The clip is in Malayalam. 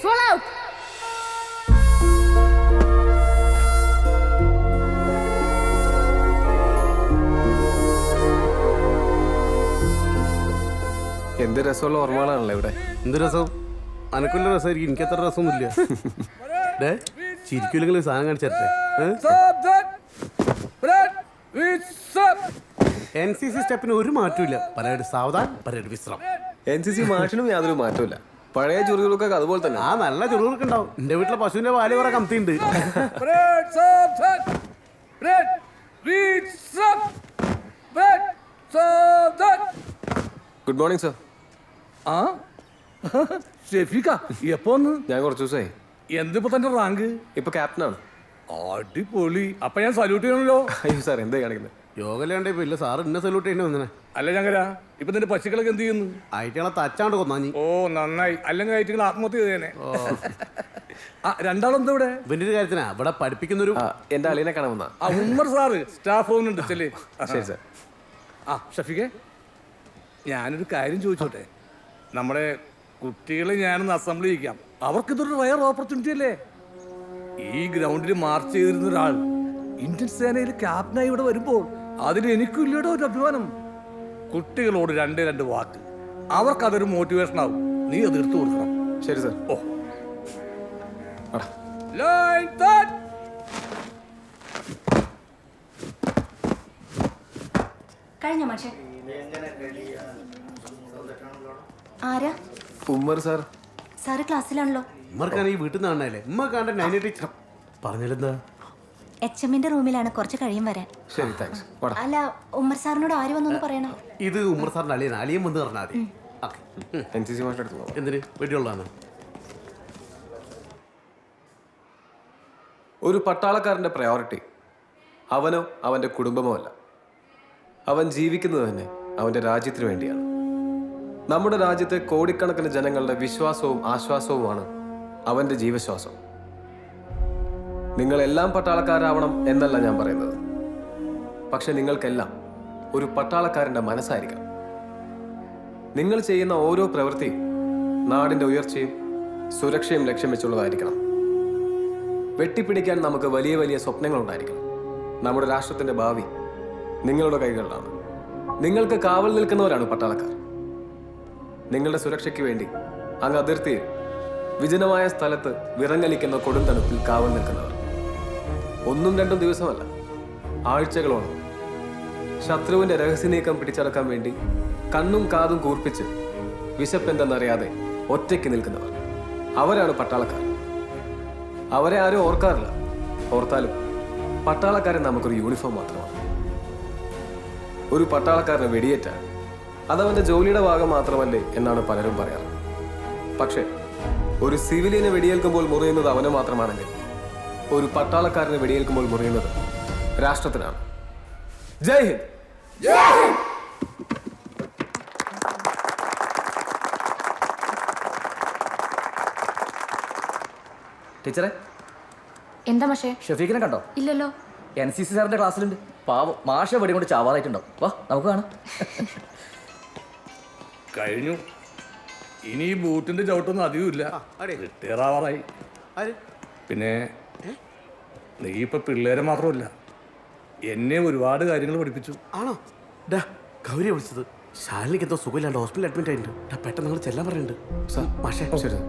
Roll out. എന്ത് രസമുള്ള ഓർമ്മകളാണല്ലോ ഇവിടെ. എന്ത് രസം? അനക്കുള്ള രസമായിരിക്കും, എനിക്ക് അത്ര രസമൊന്നുമില്ല. ചിരിക്കില്ലെങ്കിൽ സാധനം കാണിച്ചേ. NCC സ്റ്റെപ്പിന് ഒരു മാറ്റമില്ല. പരേഡ് സാവധാൻ, പരേഡ് വിശ്രം. NCC മാഷിനും യാതൊരു മാറ്റമില്ല. പഴയ ചുറുകൾക്കൊക്കെ അതുപോലെ തന്നെ. ആ നല്ല ചുറുകൾക്ക് ഉണ്ടാവും. എന്റെ വീട്ടിലെ പശുവിന്റെ പാല് കുറെ കമ്തിയുണ്ട്. Good morning sir. ആ ഷെഫീക്ക എപ്പോ ഒന്ന്? ഞാൻ കുറച്ച് ദിവസമായി. എന്തിപ്പോ തന്റെ റാങ്ക്? ഇപ്പൊ ക്യാപ്റ്റനാണ്. അടിപൊളി. അപ്പൊ ഞാൻ സല്യൂട്ട് ചെയ്യണല്ലോ. അയ്യോ സാർ, എന്താ കാണിക്കുന്നത്? യോഗയിലാണ്ട് ഇപ്പൊ ഇല്ല സാറ് എന്നെ സല്യൂട്ട് ചെയ്യുന്ന വന്നെ. അല്ല ഞങ്ങര ഇപ്പൊ നിന്റെ പശുക്കളൊക്കെ എന്ത് ചെയ്യുന്നു? ആയിട്ടങ്ങളെ തച്ചാണ്ട് കൊന്നാഞ്ഞി. ഓ നന്നായി. അല്ലെങ്കിൽ ആയിട്ട് ആത്മഹത്യ ചെയ്തേനെ. ആ രണ്ടാളെന്താ ഇവിടെ? ഇവന്റെ ഒരു കാര്യത്തിനാ ഇവിടെ പഠിപ്പിക്കുന്നൊരു എന്റെ അളിയനെ കാണാൻ വന്നാ. ആ ഉമ്മർ സാറ് സ്റ്റാഫ് റൂമിനുണ്ട് ചെല്ലേ. ശരി സാർ. ആ ഷഫീഖെ, ഞാനൊരു കാര്യം ചോദിച്ചോട്ടെ. നമ്മുടെ കുട്ടികളെ ഞാനൊന്ന് അസംബ്ലി ചെയ്യിക്കാം. അവർക്കിതൊരു റയർ ഓപ്പർച്യൂണിറ്റി അല്ലേ? ഈ ഗ്രൗണ്ടിൽ മാർച്ച് ചെയ്തിരുന്ന ഒരാൾ ഇന്ത്യൻ സേനയിൽ ക്യാപ്റ്റനായി ഇവിടെ വരുമ്പോൾ അതിന് എനിക്കും ഇല്ലടോ ഒരു അഭിമാനം. കുട്ടികളോട് രണ്ട് വാക്ക്, അവർക്കതൊരു മോട്ടിവേഷൻ ആവും. നീ അത് എടുത്തു കൊടുക്കണം. ശരി സാർ. ഓ ലൈൻ തട്ട്. കഴിഞ്ഞ മാഷേ. ആരാ? ഉമ്മർ സാർ. സാറ് ക്ലാസ്സിലാണല്ലോ. ഉമ്മർക്കാണ് ഈ വീട്ടിൽ നിന്ന് കാണാനല്ലേ. ഉമ്മ കണ്ട 9 ടീച്ചർ പറഞ്ഞാലെന്താ? HMന്റെ റൂമിലാണ്, കുറച്ച് കഴിയും വരാൻ. ശരി, താങ്ക്സ്. അല്ല, ഉമ്മർ സാറിനോട് ആര് വന്നൊന്ന് പറയണം. ഇത് ഉമ്മർ സാറിന്റെ അളിയൻ. അളിയൻ വന്ന് പറഞ്ഞാൽ മതി. NCC മാഷിന്റെ അടുത്ത് പോകാം. എന്തിന് വെടിയുള്ളതാണ്? ഒരു പട്ടാളക്കാരന്റെ പ്രയോറിറ്റി അവനോ അവന്റെ കുടുംബമോ അല്ല. അവൻ ജീവിക്കുന്നത് തന്നെ അവന്റെ രാജ്യത്തിന് വേണ്ടിയാണ്. നമ്മുടെ രാജ്യത്തെ കോടിക്കണക്കിന് ജനങ്ങളുടെ വിശ്വാസവും ആശ്വാസവുമാണ് അവന്റെ ജീവശ്വാസം. നിങ്ങളെല്ലാം പട്ടാളക്കാരാവണം എന്നല്ല ഞാൻ പറയുന്നത്. പക്ഷെ നിങ്ങൾക്കെല്ലാം ഒരു പട്ടാളക്കാരന്റെ മനസ്സായിരിക്കണം. നിങ്ങൾ ചെയ്യുന്ന ഓരോ പ്രവൃത്തിയും നാടിന്റെ ഉയർച്ചയും സുരക്ഷയും ലക്ഷ്യം വെച്ചുള്ളതായിരിക്കണം. വെട്ടിപ്പിടിക്കാൻ നമുക്ക് വലിയ വലിയ സ്വപ്നങ്ങളുണ്ടായിരിക്കണം. നമ്മുടെ രാഷ്ട്രത്തിന്റെ ഭാവി നിങ്ങളുടെ കൈകളിലാണ്. നിങ്ങൾക്ക് കാവൽ നിൽക്കുന്നവരാണ് പട്ടാളക്കാർ. നിങ്ങളുടെ സുരക്ഷയ്ക്ക് വേണ്ടി അങ്ങ് അതിർത്തിയിൽ വിജനമായ സ്ഥലത്ത് വിറങ്ങലിക്കുന്ന കൊടുന്തണുപ്പിൽ കാവൽ നിൽക്കുന്നവർ. 1-2 ദിവസമല്ല, ആഴ്ചകളോളം ശത്രുവിന്റെ രഹസ്യനീക്കം പിടിച്ചടക്കാൻ വേണ്ടി കണ്ണും കാതും കൂർപ്പിച്ച് വിശപ്പെന്തെന്നറിയാതെ ഒറ്റയ്ക്ക് നിൽക്കുന്നവർ. അവരാണ് പട്ടാളക്കാർ. അവരെ ആരും ഓർക്കാറില്ല. ഓർത്താലും പട്ടാളക്കാരൻ നമുക്കൊരു യൂണിഫോം മാത്രമാണ്. ഒരു പട്ടാളക്കാരന് വെടിയേറ്റാൽ അതവന്റെ ജോലിയുടെ ഭാഗം മാത്രമല്ലേ എന്നാണ് പലരും പറയാറ്. പക്ഷേ ഒരു സിവിലിയനെ വെടിയേൽക്കുമ്പോൾ മുറിയുന്നത് അവന് മാത്രമാണെങ്കിൽ ഒരു പട്ടാളക്കാരനെ വെടിയേൽക്കുമ്പോൾ മുറിയുന്നത് രാഷ്ട്രത്തിനാണ്. ജയ് ഹിന്ദ്. ടീച്ചറെ, എന്താ മാഷേ? ഷഫീഖിനെ കണ്ടോ? ഇല്ലല്ലോ. NCC സാറിന്റെ ക്ലാസ്സിലുണ്ട്. പാവം, മാഷ വെടി കൊണ്ട് ചാവാറായിട്ടുണ്ടാവും. വാ നമുക്ക് കാണാം. കഴിഞ്ഞു. ഇനി ഈ ബൂട്ടിന്റെ ചവിട്ടൊന്നും അധികമില്ല. റിട്ടയർ ആവാറായി. പിന്നെ നീ ഇപ്പൊ പിള്ളേരെ മാത്രമല്ല, എന്നെ ഒരുപാട് കാര്യങ്ങൾ പഠിപ്പിച്ചു. ആണോ? ഗൗരിയെ വിളിച്ചത്. ശാലിനിക്ക് എന്തോ സുഖമില്ലാണ്ട് ഹോസ്പിറ്റലിൽ അഡ്മിറ്റ് ആയിട്ടുണ്ട്. പെട്ടെന്ന് നിങ്ങൾ ചെല്ലാൻ പറയുന്നുണ്ട്. മാഷേ, ശരി.